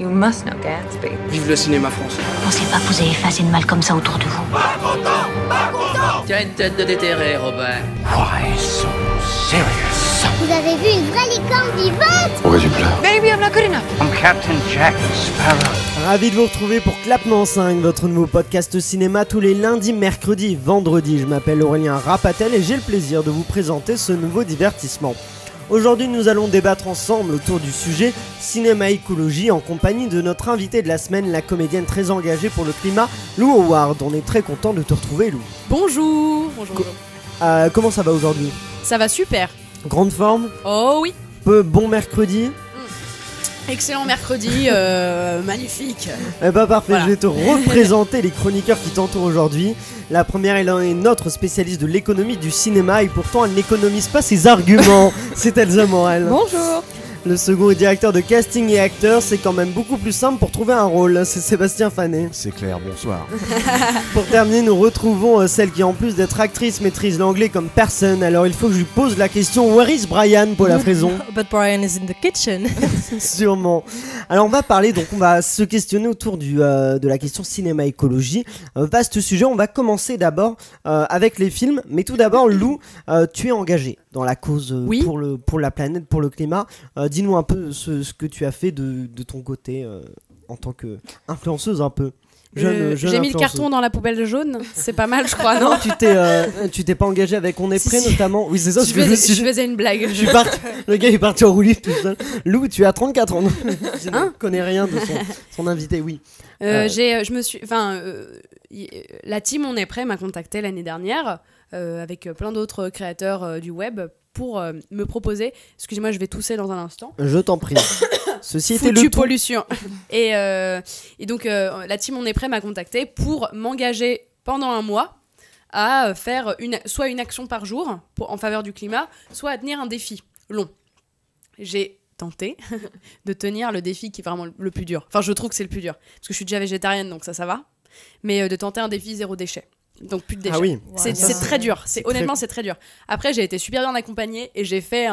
You must know Gatsby. Vive le cinéma français. Pensez pas que vous avez fait assez de mal comme ça autour de vous. Tu as une tête de déterré, Robert. Why so serious? Vous avez vu une vraie licorne vivante? Pourquoi tu pleures? Maybe I'm not good enough. I'm Captain Jack Sparrow. Ravi de vous retrouver pour Clapement 5, votre nouveau podcast cinéma tous les lundis, mercredis, vendredis. Je m'appelle Aurélien Rapatel et j'ai le plaisir de vous présenter ce nouveau divertissement. Aujourd'hui, nous allons débattre ensemble autour du sujet cinéma écologie en compagnie de notre invitée de la semaine, la comédienne très engagée pour le climat, Lou Howard. On est très content de te retrouver, Lou. Bonjour. Comment ça va aujourd'hui? Ça va super. Grande forme? Oh oui. Bon mercredi? Excellent mercredi, magnifique. Eh bah parfait, Voilà. Je vais te représenter les chroniqueurs qui t'entourent aujourd'hui. La première est notre spécialiste de l'économie du cinéma et pourtant elle n'économise pas ses arguments. C'est Elsa Morel. Bonjour. Le second est directeur de casting et acteur, c'est quand même beaucoup plus simple pour trouver un rôle, c'est Sébastien Fanet. C'est clair, bonsoir. Pour terminer, nous retrouvons celle qui en plus d'être actrice maîtrise l'anglais comme personne. Alors il faut que je lui pose la question, where is Brian pour la fraison? But Brian is in the kitchen. Sûrement. Alors on va parler, donc on va se questionner autour de la question cinéma écologie. Vaste sujet, on va commencer d'abord avec les films. Mais tout d'abord, Lou, tu es engagée dans la cause Oui. pour la planète, pour le climat. Dis-nous un peu ce que tu as fait de ton côté en tant qu'influenceuse un peu. Jeune J'ai mis le influenceuse. carton dans la poubelle jaune, c'est pas mal je crois, non? Tu t'es pas engagé avec On est Si, prêt si. notamment. Oui, c'est ça. Je faisais une blague. Je suis parti, le gars est parti en roue libre tout seul. Lou, tu as 34 ans. Je ne connais rien de son invité, oui. La team On est prêt m'a contacté l'année dernière avec plein d'autres créateurs du web pour me proposer. Excusez-moi, je vais tousser dans un instant. Je t'en prie. Ceci était Foutu le ton. pollution. Et donc la team On est prêt m'a contacté pour m'engager pendant un mois à faire soit une action par jour en faveur du climat, soit à tenir un défi long. J'ai tenté de tenir le défi qui est vraiment le plus dur. Enfin, je trouve que c'est le plus dur. Parce que je suis déjà végétarienne, donc ça va. Mais de tenter un défi zéro déchet. Donc plus de déchets. Ah oui. C'est très dur. Honnêtement, c'est très dur. Après, j'ai été super bien accompagnée et j'ai fait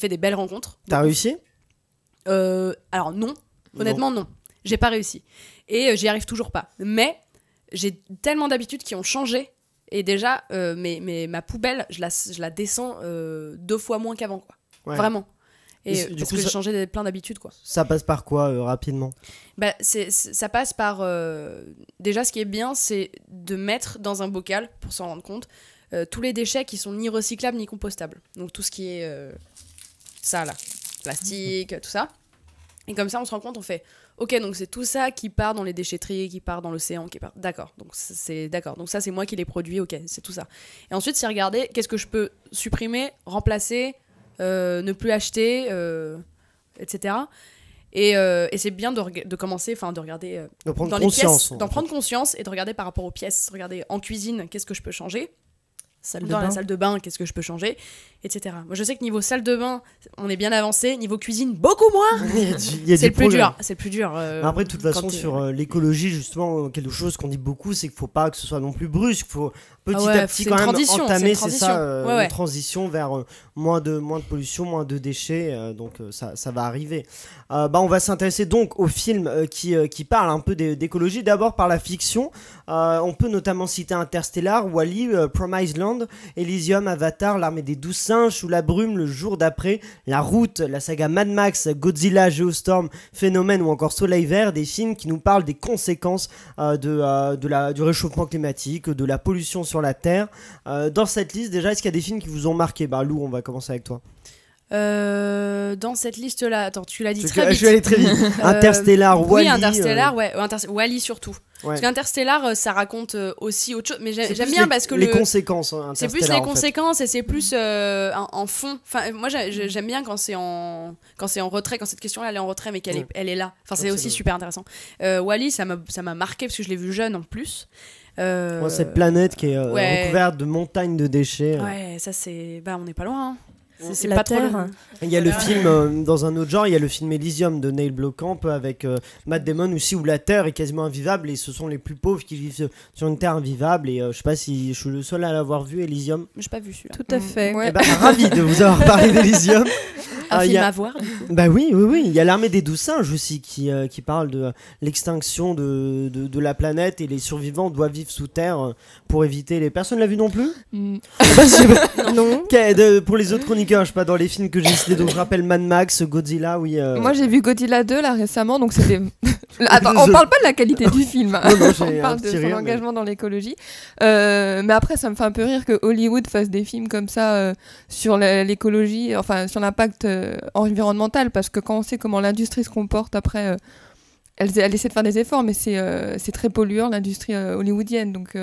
des belles rencontres. T'as réussi? Alors non. Honnêtement, non. J'ai pas réussi. Et j'y arrive toujours pas. Mais j'ai tellement d'habitudes qui ont changé. Et déjà, ma poubelle, je la descends 2 fois moins qu'avant, quoi. Ouais. Vraiment. Et du parce coup, que j'ai changé plein d'habitudes, quoi. Ça passe par quoi, rapidement? Bah, ça passe par... déjà, ce qui est bien, c'est de mettre dans un bocal, pour s'en rendre compte, tous les déchets qui sont ni recyclables ni compostables. Donc tout ce qui est ça, là. Plastique, tout ça. Et comme ça, on se rend compte, on fait... Ok, donc c'est tout ça qui part dans les déchetteries, qui part dans l'océan, qui part... D'accord. Donc ça, c'est moi qui les produis, ok, c'est tout ça. Et ensuite, c'est regarder qu'est-ce que je peux supprimer, remplacer... ne plus acheter, etc. Et c'est bien de commencer, de regarder de prendre dans conscience, les pièces, d'en prendre conscience et de regarder par rapport aux pièces. Regarder en cuisine, qu'est-ce que je peux changer? La salle de bain, qu'est-ce que je peux changer, etc. Moi, je sais que niveau salle de bain, on est bien avancé. Niveau cuisine, beaucoup moins. C'est le plus dur. C'est le plus dur. Après, de toute façon, sur l'écologie, justement, quelque chose qu'on dit beaucoup, c'est qu'il faut pas que ce soit non plus brusque. Il faut petit à petit quand même entamer, c'est ça, une transition vers moins de pollution, moins de déchets. Donc ça va arriver. On va s'intéresser donc aux films qui parlent un peu d'écologie. D'abord par la fiction. On peut notamment citer Interstellar, Wall-E, Promised Land, Elysium, Avatar, L'Armée des 12 singes, Sous la brume, Le jour d'après, La route, la saga Mad Max, Godzilla, Geostorm, Phénomène ou encore Soleil vert, des films qui nous parlent des conséquences du réchauffement climatique, de la pollution sur la Terre. Dans cette liste, déjà, est-ce qu'il y a des films qui vous ont marqué? Lou, on va commencer avec toi. Dans cette liste-là, attends, tu l'as dit très vite. Je vais aller très vite. Interstellar, Wall-E. Oui, Interstellar, Wall-E surtout. Ouais. Parce qu'Interstellar, ça raconte aussi autre chose. Mais j'aime bien parce que les conséquences. C'est plus les conséquences et c'est plus en fond. Enfin, moi, j'aime bien quand c'est en retrait, quand cette question-là elle est en retrait, mais elle est là. Enfin, c'est aussi super intéressant. Wall-E, ça m'a marqué parce que je l'ai vu jeune en plus. Cette planète qui est recouverte de montagnes de déchets. Ouais, ça c'est. On n'est pas loin. Hein. C'est pas Terre. Trop. Il y a le film, dans un autre genre, il y a le film Elysium de Neil Blomkamp avec Matt Damon aussi, où la Terre est quasiment invivable et ce sont les plus pauvres qui vivent sur une Terre invivable. Et je sais pas si je suis le seul à l'avoir vu, Elysium. J'ai pas vu celui-là. Tout à fait. Ouais. Ravi de vous avoir parlé d'Elysium. Un film à voir, du coup. Bah oui, il y a l'Armée des 12 singes aussi qui parle de l'extinction de la planète et les survivants doivent vivre sous terre pour éviter les... Personne l'a vu non plus Non. Pour les autres chroniqueurs, je sais pas, dans les films que j'ai cités, donc je rappelle Mad Max, Godzilla, oui. Moi j'ai vu Godzilla 2 là récemment, donc c'était... Attends, on parle pas de la qualité du film, hein. Non, on parle de son engagement dans l'écologie. Mais après ça me fait un peu rire que Hollywood fasse des films comme ça sur l'écologie, enfin sur l'impact environnemental, parce que quand on sait comment l'industrie se comporte après, elle essaie de faire des efforts, mais c'est très polluant l'industrie hollywoodienne, donc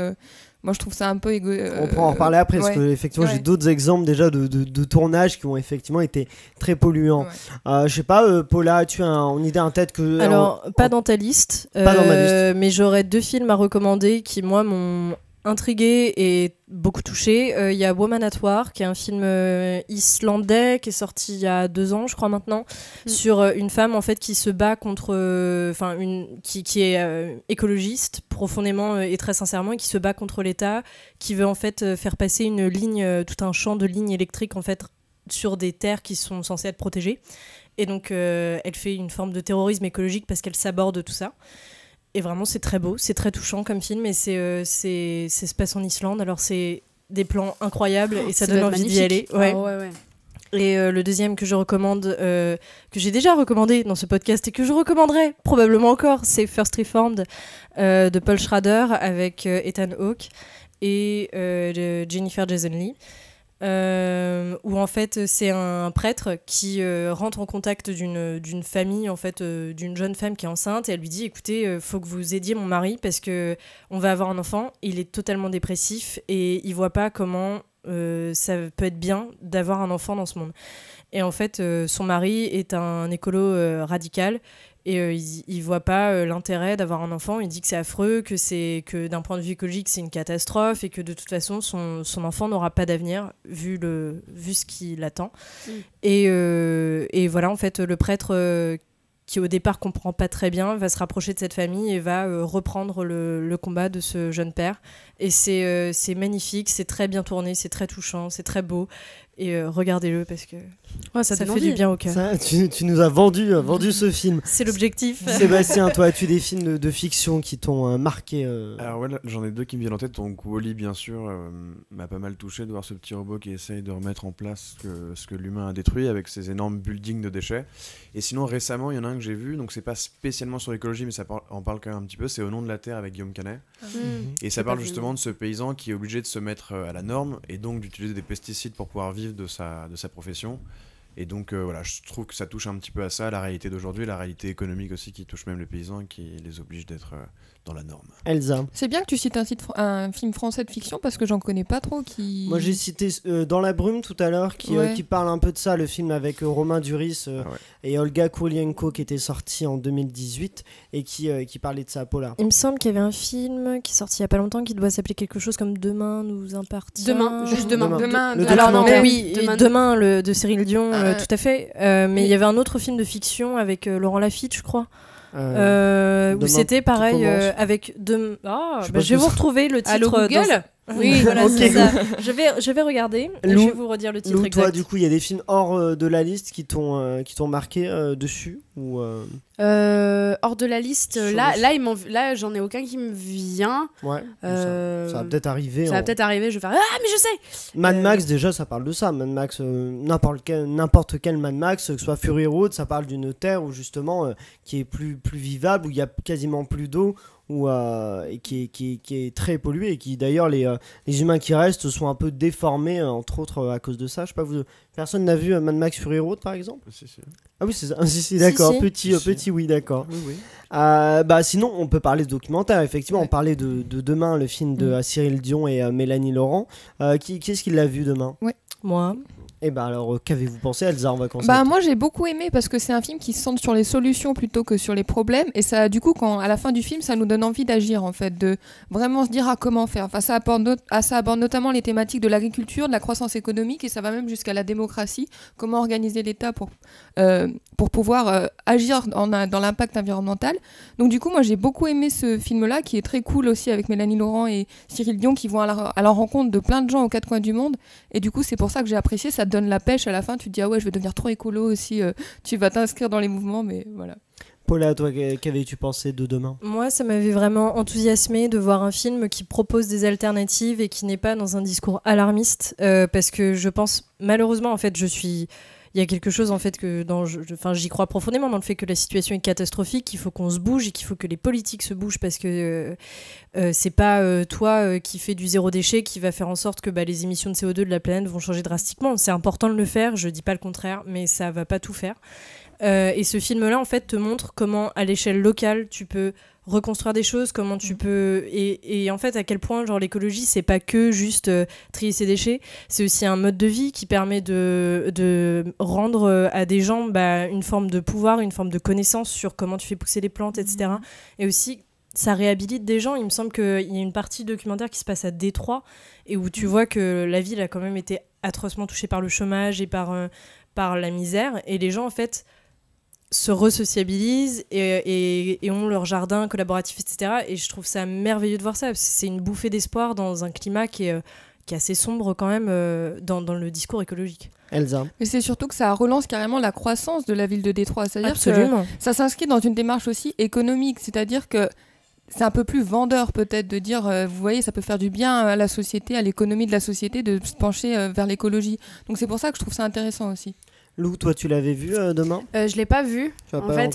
moi je trouve ça un peu on pourra en reparler après, parce que effectivement j'ai d'autres exemples déjà de tournages qui ont effectivement été très polluants. Je sais pas, Paula, tu as une idée en tête que... Alors, pas dans ta liste, pas dans ma liste. Mais j'aurais 2 films à recommander qui moi m'ont intriguée et beaucoup touchée. Il y a Woman at War, qui est un film islandais qui est sorti il y a 2 ans, je crois maintenant, sur une femme en fait qui se bat contre, qui est écologiste profondément et très sincèrement, et qui se bat contre l'État, qui veut en fait faire passer une ligne, tout un champ de lignes électriques en fait sur des terres qui sont censées être protégées. Et donc elle fait une forme de terrorisme écologique parce qu'elle s'aborde tout ça. Et vraiment, c'est très beau, c'est très touchant comme film, et c'est se passe en Islande. Alors, c'est des plans incroyables et ça donne envie d'y aller. Ouais. Et le deuxième que je recommande, que j'ai déjà recommandé dans ce podcast et que je recommanderai probablement encore, c'est First Reformed de Paul Schrader avec Ethan Hawke et Jennifer Jason Leigh. Où en fait c'est un prêtre qui rentre en contact d'une famille, en fait d'une jeune femme qui est enceinte, et elle lui dit écoutez, faut que vous aidiez mon mari parce que on va avoir un enfant, il est totalement dépressif et il voit pas comment ça peut être bien d'avoir un enfant dans ce monde. Et en fait son mari est un écolo radical. Et il voit pas l'intérêt d'avoir un enfant. Il dit que c'est affreux, que d'un point de vue écologique, c'est une catastrophe et que de toute façon, son enfant n'aura pas d'avenir vu ce qui l'attend. Et voilà, en fait, le prêtre qui au départ comprend pas très bien va se rapprocher de cette famille et va reprendre le combat de ce jeune père. Et c'est magnifique, c'est très bien tourné, c'est très touchant, c'est très beau. Et regardez-le parce que ça fait du bien au cœur. Tu nous as vendu ce film. C'est l'objectif. Sébastien, toi, as-tu des films de fiction qui t'ont marqué Alors ouais, j'en ai 2 qui me viennent en tête. Donc Wall-E, bien sûr, m'a pas mal touché de voir ce petit robot qui essaye de remettre en place ce que l'humain a détruit avec ses énormes buildings de déchets. Et sinon, récemment, il y en a un que j'ai vu, donc c'est pas spécialement sur l'écologie, mais ça en parle quand même un petit peu, c'est Au nom de la Terre avec Guillaume Canet. Et ça parle justement de ce paysan qui est obligé de se mettre à la norme et donc d'utiliser des pesticides pour pouvoir vivre de sa profession. Et donc voilà, je trouve que ça touche un petit peu à ça, la réalité d'aujourd'hui, la réalité économique aussi qui touche même les paysans et qui les oblige d'être dans la norme. Elsa. C'est bien que tu cites un film français de fiction parce que j'en connais pas trop Moi j'ai cité Dans la brume tout à l'heure qui parle un peu de ça, le film avec Romain Duris et Olga Kurylenko qui était sorti en 2018 et qui parlait de ça, Paula. Il me semble qu'il y avait un film qui est sorti il y a pas longtemps qui doit s'appeler quelque chose comme Demain nous appartient. Demain. Alors non, oui, Demain de Cyril Dion, tout à fait. Mais il y avait un autre film de fiction avec Laurent Lafitte, je crois. Où c'était pareil avec je vais vous retrouver le titre. Allo Google. Oui, voilà, c'est ça. Je vais regarder et je vais vous redire le titre exact. Toi, du coup, il y a des films hors de la liste qui t'ont marqué dessus ou hors de la liste. Là, j'en ai aucun qui me vient. Ouais. Ça va peut-être arriver. Ça va peut-être arriver. Je vais faire mais je sais. Mad Max, déjà, ça parle de ça. Mad Max, n'importe quel Mad Max, que ce soit Fury Road, ça parle d'une terre où justement qui est plus vivable, où il y a quasiment plus d'eau. Et qui est très pollué et qui d'ailleurs les humains qui restent sont un peu déformés entre autres à cause de ça. Je sais pas, personne n'a vu Mad Max Fury Road par exemple? Si. Ah oui, c'est ça. Si, d'accord. Si. Petit oui, d'accord. Oui. Sinon on peut parler de documentaire, effectivement. On parlait de Demain, le film de Cyril Dion et Mélanie Laurent. Qui est-ce qui l'a vu, Demain? Oui, moi. Et alors, qu'avez-vous pensé, Elsa? On va commencer. Moi, j'ai beaucoup aimé parce que c'est un film qui se centre sur les solutions plutôt que sur les problèmes. Et ça, du coup, à la fin du film, ça nous donne envie d'agir, en fait, de vraiment se dire comment faire. Enfin, ça aborde notamment les thématiques de l'agriculture, de la croissance économique, et ça va même jusqu'à la démocratie. Comment organiser l'État pour pouvoir agir dans l'impact environnemental. Donc, du coup, moi, j'ai beaucoup aimé ce film-là, qui est très cool aussi avec Mélanie Laurent et Cyril Dion, qui vont à la rencontre de plein de gens aux 4 coins du monde. Et du coup, c'est pour ça que j'ai apprécié. Ça te donne la pêche à la fin, tu te dis ah ouais je vais devenir trop écolo aussi, tu vas t'inscrire dans les mouvements, mais voilà. Paula, toi, qu'avais-tu pensé de Demain ? Moi, ça m'avait vraiment enthousiasmé de voir un film qui propose des alternatives et qui n'est pas dans un discours alarmiste, parce que je pense, malheureusement, en fait, il y a quelque chose en fait que j'y crois profondément dans le fait que la situation est catastrophique, qu'il faut qu'on se bouge et qu'il faut que les politiques se bougent, parce que c'est pas toi qui fais du zéro déchet qui va faire en sorte que les émissions de CO2 de la planète vont changer drastiquement. C'est important de le faire, je dis pas le contraire, mais ça va pas tout faire. Et ce film-là, en fait, te montre comment, à l'échelle locale, tu peux reconstruire des choses, comment tu peux... Et en fait, à quel point, genre, l'écologie, c'est pas que juste trier ses déchets, c'est aussi un mode de vie qui permet de rendre à des gens une forme de pouvoir, une forme de connaissance sur comment tu fais pousser les plantes, etc. Et aussi, ça réhabilite des gens. Il me semble qu'il y a une partie documentaire qui se passe à Détroit, et où tu vois que la ville a quand même été atrocement touchée par le chômage et par la misère, et les gens, en fait... se resociabilisent et ont leur jardin collaboratif, etc. Et je trouve ça merveilleux de voir ça. C'est une bouffée d'espoir dans un climat qui est assez sombre quand même dans le discours écologique. Elsa. Mais c'est surtout que ça relance carrément la croissance de la ville de Détroit. C'est-à-dire Absolument. que ça s'inscrit dans une démarche aussi économique. C'est-à-dire que c'est un peu plus vendeur peut-être de dire, vous voyez, ça peut faire du bien à la société, à l'économie de la société de se pencher vers l'écologie. Donc c'est pour ça que je trouve ça intéressant aussi. Lou, toi, tu l'avais vu Demain ? Je l'ai pas vu. En fait,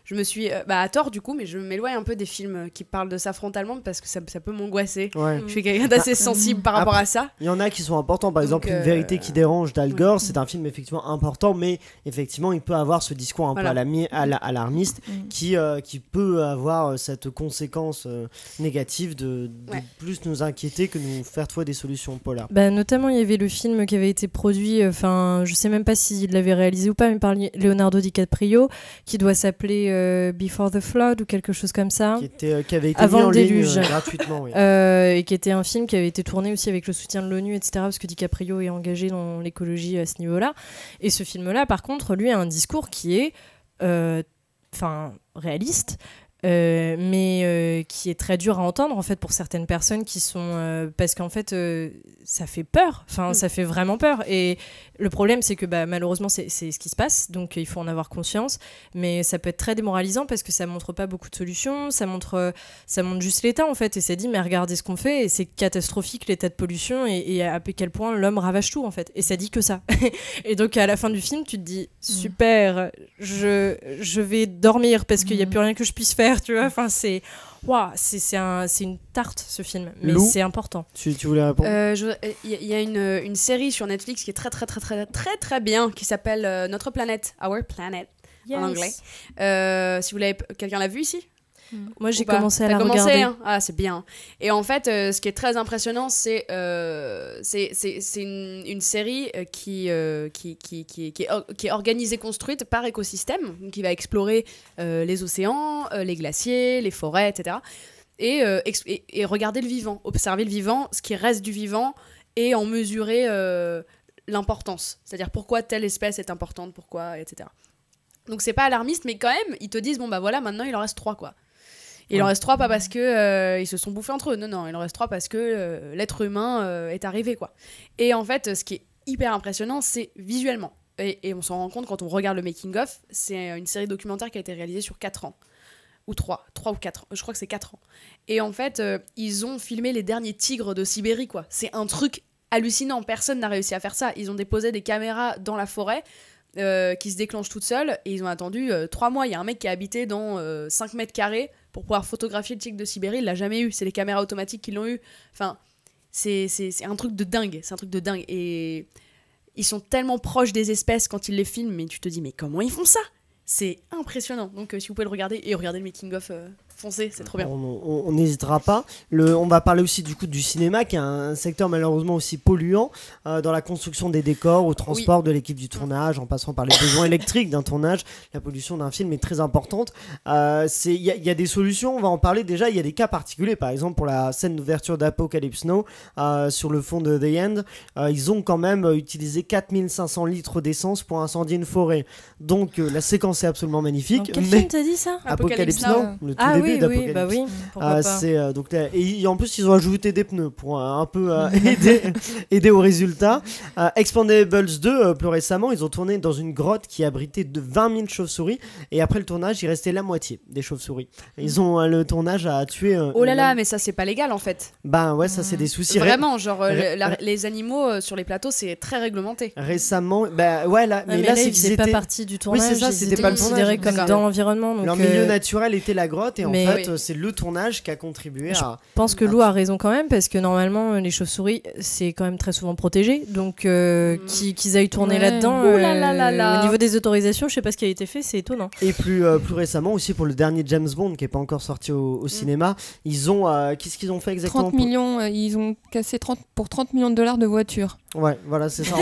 je me suis à tort du coup, mais je m'éloigne un peu des films qui parlent de ça frontalement parce que ça peut m'angoisser. Ouais. Je suis quelqu'un d'assez sensible par rapport à ça. Il y en a qui sont importants, par exemple Une vérité qui dérange d'Al Gore, c'est un film effectivement important, mais effectivement il peut avoir ce discours un peu alarmiste qui peut avoir cette conséquence négative de plus nous inquiéter que nous faire trouver des solutions. Paula. Notamment il y avait le film qui avait été produit, je sais même pas s'il l'avait réalisé ou pas, mais par Leonardo DiCaprio, qui doit s'appeler Before the Flood ou quelque chose comme ça, qui avait été avant mis en le déluge, ligne gratuitement, oui. et qui était un film qui avait été tourné aussi avec le soutien de l'ONU, etc., parce que DiCaprio est engagé dans l'écologie à ce niveau-là. Et ce film-là, par contre, lui a un discours qui est réaliste, mais qui est très dur à entendre en fait pour certaines personnes qui sont parce qu'en fait ça fait peur, ça fait vraiment peur. Et le problème c'est que malheureusement c'est ce qui se passe, donc il faut en avoir conscience, mais ça peut être très démoralisant parce que ça montre pas beaucoup de solutions, ça montre juste l'état en fait, et ça dit mais regardez ce qu'on fait, et c'est catastrophique l'état de pollution, et à quel point l'homme ravage tout en fait, et ça dit que ça. Et donc à la fin du film tu te dis super, je vais dormir parce qu'il y a plus rien que je puisse faire, tu vois. C'est une tarte ce film, mais Lou, c'est important. Tu voulais répondre? Il y a une série sur Netflix qui est très très très très très très bien, qui s'appelle Notre planète, Our Planet, en anglais. Si vous l'avez, quelqu'un l'a vu ici? Moi j'ai commencé à la regarder. Hein. Ah, c'est bien. Et en fait, ce qui est très impressionnant, c'est une série qui est organisée, construite par écosystème, qui va explorer les océans, les glaciers, les forêts, etc. Et regarder le vivant, observer le vivant, ce qui reste du vivant, et en mesurer l'importance. C'est-à-dire pourquoi telle espèce est importante, pourquoi, etc. Donc c'est pas alarmiste, mais quand même, ils te disent, bon voilà, maintenant il en reste 3, quoi. Il en reste 3 pas parce que ils se sont bouffés entre eux, non, il en reste 3 parce que l'être humain est arrivé, quoi. Et en fait, ce qui est hyper impressionnant, c'est visuellement. Et on s'en rend compte quand on regarde le making-of, c'est une série documentaire qui a été réalisée sur 4 ans. Ou 3 ou 4, je crois que c'est 4 ans. Et en fait, ils ont filmé les derniers tigres de Sibérie, quoi. C'est un truc hallucinant, personne n'a réussi à faire ça. Ils ont déposé des caméras dans la forêt, qui se déclenchent toutes seules, et ils ont attendu 3 mois. Il y a un mec qui a habité dans 5 mètres carrés pour pouvoir photographier le tigre de Sibérie, il l'a jamais eu, c'est les caméras automatiques qui l'ont eu. Enfin, c'est un truc de dingue, et ils sont tellement proches des espèces quand ils les filment, mais tu te dis mais comment ils font ça? C'est impressionnant. Donc si vous pouvez le regarder, et regarder le making of, foncez, c'est trop bien. On n'hésitera pas. On va parler aussi du coup du cinéma, qui est un secteur malheureusement aussi polluant, dans la construction des décors, au transport de l'équipe du tournage, en passant par les besoins électriques d'un tournage. La pollution d'un film est très importante. Il y a des solutions, on va en parler. Déjà, il y a des cas particuliers. Par exemple, pour la scène d'ouverture d'Apocalypse Now, sur le fond de The End, ils ont quand même utilisé 4500 litres d'essence pour incendier une forêt. Donc la séquence est absolument magnifique. Dans quel film t'as dit ça? Apocalypse Now, le tout début. début d'Apocalypse. Bah oui, pourquoi pas. Donc, et en plus, ils ont ajouté des pneus pour un peu aider au résultat. Expendables 2, plus récemment, ils ont tourné dans une grotte qui abritait de 20 000 chauves-souris. Et après le tournage, il restait la moitié des chauves-souris. Le tournage a tué. Oh là là, mais ça, c'est pas légal en fait. Bah ouais, ça, c'est des soucis. Vraiment, genre, les animaux sur les plateaux, c'est très réglementé. Récemment, bah ouais, là, mais là, c'est pas partie du tournage. Oui, c'est ça, c'était pas le considéré comme dans l'environnement. Leur milieu naturel était la grotte, et en fait, c'est le tournage qui a contribué à. Je pense que Lou a raison quand même, parce que normalement, les chauves-souris, c'est quand même très souvent protégé. Donc, qu'ils aillent tourner là-dedans, au niveau des autorisations, je sais pas ce qui a été fait, c'est étonnant. Et plus récemment aussi, pour le dernier James Bond, qui est pas encore sorti au cinéma, ils ont. Qu'est-ce qu'ils ont fait exactement 30 millions, ils ont cassé 30 millions de dollars de voitures. Ouais, voilà, c'est ça.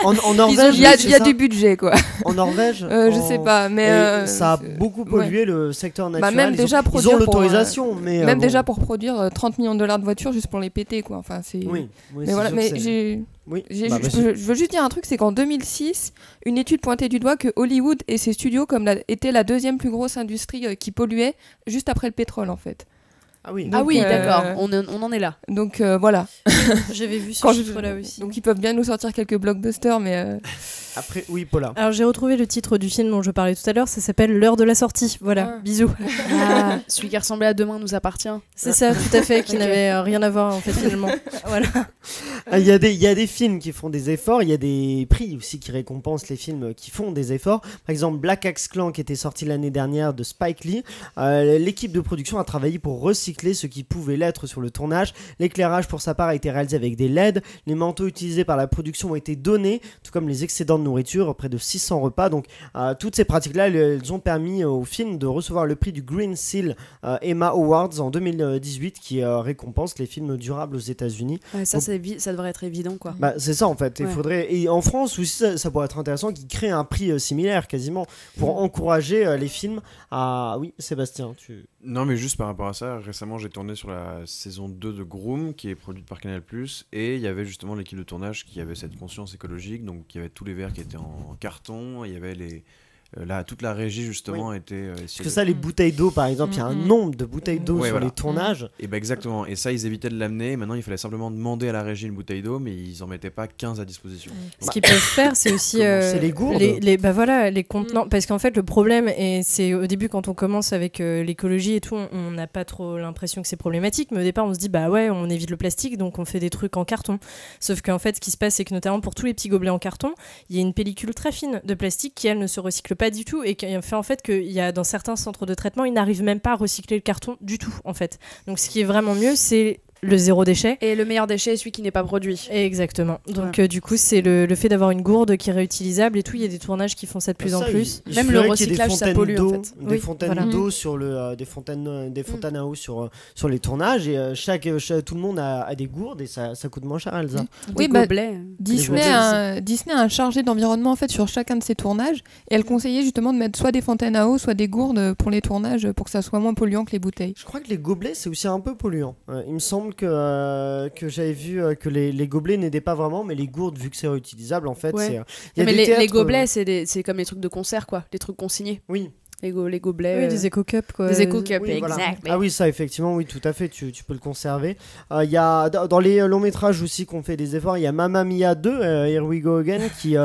En Norvège, il y a du budget, quoi. En Norvège, je sais pas, mais ça a beaucoup pollué le secteur naturel. Même déjà ils ont l'autorisation, mais même déjà pour produire 30 millions de dollars de voitures juste pour les péter, quoi. Enfin, c'est. Oui, mais voilà, mais je veux juste dire un truc, c'est qu'en 2006, une étude pointait du doigt que Hollywood et ses studios étaient la deuxième plus grosse industrie qui polluait, juste après le pétrole, en fait. Ah oui, donc, d'accord, on en est là. Donc voilà. J'avais vu ce chiffre-là aussi. Donc ils peuvent bien nous sortir quelques blockbusters, mais... Après, oui, Paula. Alors j'ai retrouvé le titre du film dont je parlais tout à l'heure, ça s'appelle L'heure de la sortie. Voilà, bisous. Celui qui ressemblait à Demain nous appartient. C'est ça, tout à fait, qui n'avait rien à voir en fait finalement. Voilà. Il y a des films qui font des efforts, il y a des prix aussi qui récompensent les films qui font des efforts. Par exemple, Black Axe Clan, qui était sorti l'année dernière de Spike Lee. L'équipe de production a travaillé pour recycler ce qui pouvait l'être sur le tournage. L'éclairage pour sa part a été réalisé avec des LED. Les manteaux utilisés par la production ont été donnés, tout comme les excédents de nourriture, près de 600 repas. Donc toutes ces pratiques-là, elles ont permis au film de recevoir le prix du Green Seal Emma Awards en 2018, qui récompense les films durables aux États-Unis. Ouais, ça devrait être évident, quoi. Bah, c'est ça en fait. Il faudrait, et en France aussi, ça pourrait être intéressant qu'ils créent un prix similaire quasiment pour encourager les films à. Oui, Sébastien, tu. Non, mais juste par rapport à ça, récemment j'ai tourné sur la saison 2 de Groom, qui est produite par Canal+, et il y avait justement l'équipe de tournage qui avait cette conscience écologique, donc il y avait tous les verres qui étaient en carton, il y avait toute la régie justement était... Parce que ça, les bouteilles d'eau par exemple, il y a un nombre de bouteilles d'eau sur les tournages. Et bah exactement, et ça ils évitaient de l'amener, maintenant il fallait simplement demander à la régie une bouteille d'eau, mais ils en mettaient pas 15 à disposition. Ce qu'ils peuvent faire, c'est aussi... c'est les gourdes. Les contenants, parce qu'en fait le problème, et c'est au début quand on commence avec l'écologie et tout, on n'a pas trop l'impression que c'est problématique, mais au départ on se dit bah ouais, on évite le plastique, donc on fait des trucs en carton. Sauf qu'en fait ce qui se passe, c'est que notamment pour tous les petits gobelets en carton, il y a une pellicule très fine de plastique qui elle ne se recycle pas du tout, et qui fait en fait qu'il y a dans certains centres de traitement, ils n'arrivent même pas à recycler le carton du tout en fait. Donc ce qui est vraiment mieux, c'est le zéro déchet. Et le meilleur déchet est celui qui n'est pas produit. Exactement. Donc du coup, c'est le fait d'avoir une gourde qui est réutilisable et tout. Il y a des tournages qui font ça de plus en plus. Même le recyclage, ça pollue en fait. Des fontaines d'eau sur des fontaines à eau sur les tournages, et tout le monde a des gourdes, et ça coûte moins cher, Elsa. Oui, Disney a un chargé d'environnement en fait sur chacun de ses tournages, et elle conseillait justement de mettre soit des fontaines à eau, soit des gourdes pour les tournages, pour que ça soit moins polluant que les bouteilles. Je crois que les gobelets, c'est aussi un peu polluant. Il me semble que j'avais vu que les gobelets n'aidaient pas vraiment, mais les gourdes, vu que c'est réutilisable, en fait, les gobelets, c'est comme les trucs de concert, quoi, les trucs consignés. Oui. Les gobelets. Oui, des éco-cups, quoi. Des éco-cups, oui, exact. Voilà. Ah oui, ça, effectivement, oui, tout à fait, tu peux le conserver. Il y a, dans les longs métrages aussi qu'on fait des efforts, il y a Mamma Mia 2, Here We Go Again, qui,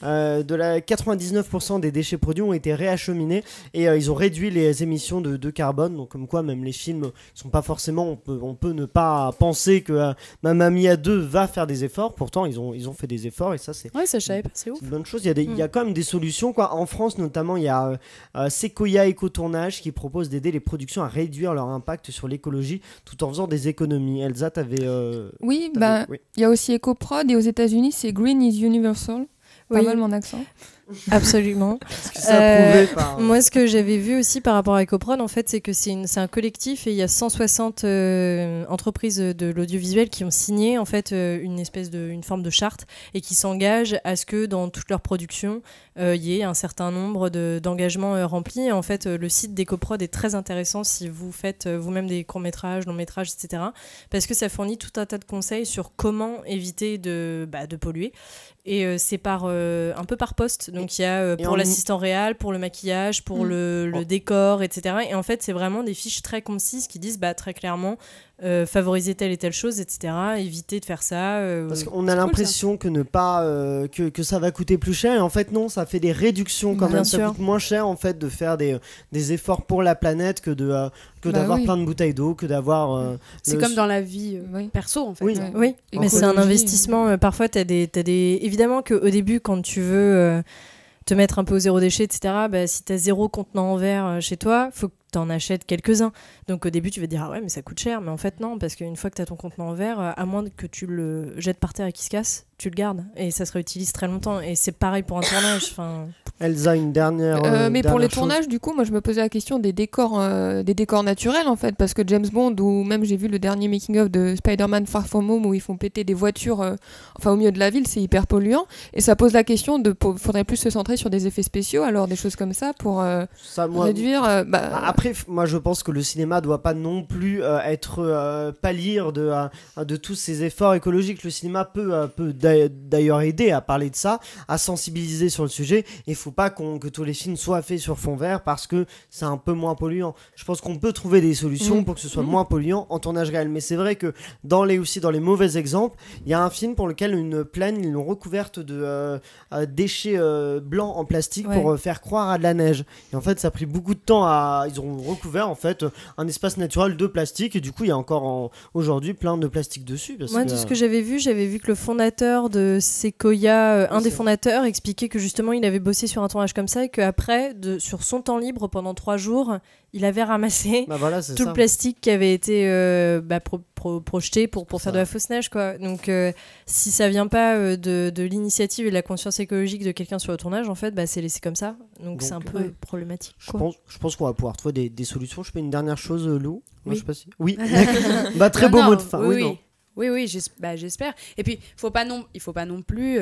99% des déchets produits ont été réacheminés, et ils ont réduit les émissions de carbone, donc comme quoi même les films sont pas forcément, on peut ne pas penser que Mamma Mia 2 va faire des efforts, pourtant ils ont fait des efforts, et ça c'est c'est ouf. Une bonne chose. Il y a quand même des solutions, quoi. En France notamment, il y a Sequoia Éco-Tournage qui propose d'aider les productions à réduire leur impact sur l'écologie tout en faisant des économies. Elsa, t'avais... Oui, il y a aussi EcoProd, et aux États-Unis c'est Green is Universal. Pas mal mon accent. Absolument. Moi, ce que j'avais vu aussi par rapport à EcoProd, en fait, c'est que c'est un collectif, et il y a 160 entreprises de l'audiovisuel qui ont signé en fait une forme de charte, et qui s'engagent à ce que dans toute leur production il y ait un certain nombre d'engagements remplis. Et en fait, le site d'EcoProd est très intéressant si vous faites vous-même des courts-métrages, longs-métrages, etc. Parce que ça fournit tout un tas de conseils sur comment éviter de polluer. Et c'est un peu par poste. Donc il y a pour l'assistant réel, pour le maquillage, pour le décor, etc. Et en fait, c'est vraiment des fiches très concises qui disent très clairement favoriser telle et telle chose, etc. Éviter de faire ça. Parce qu'on a l'impression que que ça va coûter plus cher, et en fait non, ça fait des réductions quand même. Ça coûte moins cher en fait de faire des efforts pour la planète que d'avoir plein de bouteilles d'eau, que d'avoir. C'est comme dans la vie perso en fait. Oui. Mais c'est un investissement. Parfois, t'as des. Évidemment qu'au début, quand tu veux te mettre un peu au zéro déchet, etc. Si t'as 0 contenant en verre chez toi, faut que t'en achètes quelques-uns. Donc au début tu vas te dire mais ça coûte cher, mais en fait non, parce qu'une fois que t'as ton contenant en verre, à moins que tu le jettes par terre et qu'il se casse, tu le gardes et ça se réutilise très longtemps. Et c'est pareil pour un tournage. Elsa, une dernière. Mais pour les tournages, chose. du coup, moi je me posais la question des décors naturels en fait, parce que James Bond, ou même j'ai vu le dernier making of de Spider-Man Far From Home où ils font péter des voitures, au milieu de la ville, c'est hyper polluant, et ça pose la question faudrait plus se centrer sur des effets spéciaux, alors des choses comme ça pour réduire. Après, moi je pense que le cinéma doit pas non plus pâlir de tous ces efforts écologiques. Le cinéma peut d'ailleurs aider à parler de ça, à sensibiliser sur le sujet. Il faut pas que tous les films soient faits sur fond vert parce que c'est un peu moins polluant. Je pense qu'on peut trouver des solutions pour que ce soit moins polluant en tournage réel. Mais c'est vrai que dans les mauvais exemples, il y a un film pour lequel une plaine, ils l'ont recouverte de déchets blancs en plastique pour faire croire à de la neige. Et en fait, ça a pris beaucoup de temps ils ont recouvert en fait un espace naturel de plastique, et du coup il y a encore aujourd'hui plein de plastique dessus. Moi, de ce que j'avais vu que le fondateur de Sequoia, un des fondateurs, expliquait que justement il avait bossé sur un tournage comme ça, et qu'après, sur son temps libre pendant 3 jours, il avait ramassé tout le plastique qui avait été projeté pour faire de la fausse neige, quoi. Donc si ça vient pas de l'initiative et de la conscience écologique de quelqu'un sur le tournage, en fait c'est laissé comme ça. Donc c'est un peu problématique, quoi. Je pense qu'on va pouvoir trouver des solutions. Je fais une dernière chose, Lou. Oui. Je sais pas si... Oui. Très beau mot de fin. Oui, j'espère. Et puis, il faut pas non plus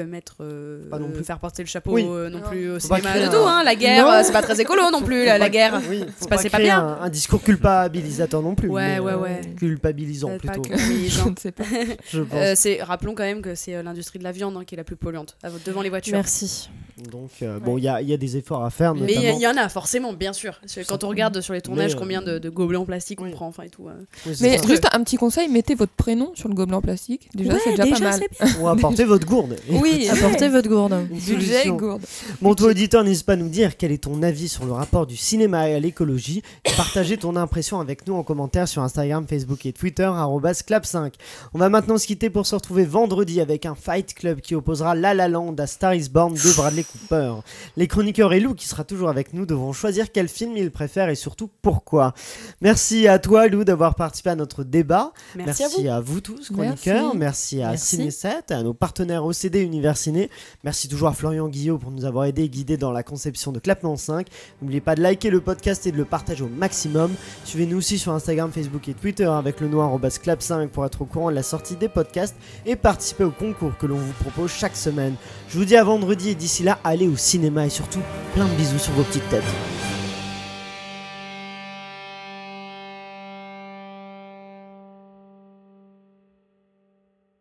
faire porter le chapeau non plus au cinéma de tout. La guerre, c'est pas très écolo non plus. La guerre, c'est pas bien. Un discours culpabilisateur non plus. Ouais. Culpabilisant plutôt. Je ne sais pas. Rappelons quand même que c'est l'industrie de la viande qui est la plus polluante devant les voitures. Merci. Donc il y a des efforts à faire. Mais il y en a forcément, bien sûr. Quand on regarde sur les tournages combien de gobelets en plastique on prend, et tout. Mais juste un petit conseil, mettez votre prénom sur le gobelet en plastique. Déjà, c'est déjà pas mal. Ou apportez votre gourde. Oui, apportez votre gourde. Budget gourde. Bon, toi auditeur, n'hésite pas à nous dire quel est ton avis sur le rapport du cinéma à l'écologie. Partagez ton impression avec nous en commentaire sur Instagram, Facebook et Twitter @clap5. On va maintenant se quitter pour se retrouver vendredi avec un Fight Club qui opposera La La Land à Star is Born de Bradley Cooper. Les chroniqueurs et Lou, qui sera toujours avec nous, devront choisir quel film ils préfèrent et surtout pourquoi. Merci à toi, Lou, d'avoir participé à notre débat. Merci à vous tous, chroniqueurs. Merci à Ciné7, à nos partenaires OCD Univers Ciné. Merci toujours à Florian Guillot pour nous avoir aidé et guidé dans la conception de Clapement 5. N'oubliez pas de liker le podcast et de le partager au maximum. Suivez-nous aussi sur Instagram, Facebook et Twitter avec le nom @clap5 pour être au courant de la sortie des podcasts et participer au concours que l'on vous propose chaque semaine. Je vous dis à vendredi, et d'ici là, allez au cinéma et surtout plein de bisous sur vos petites têtes.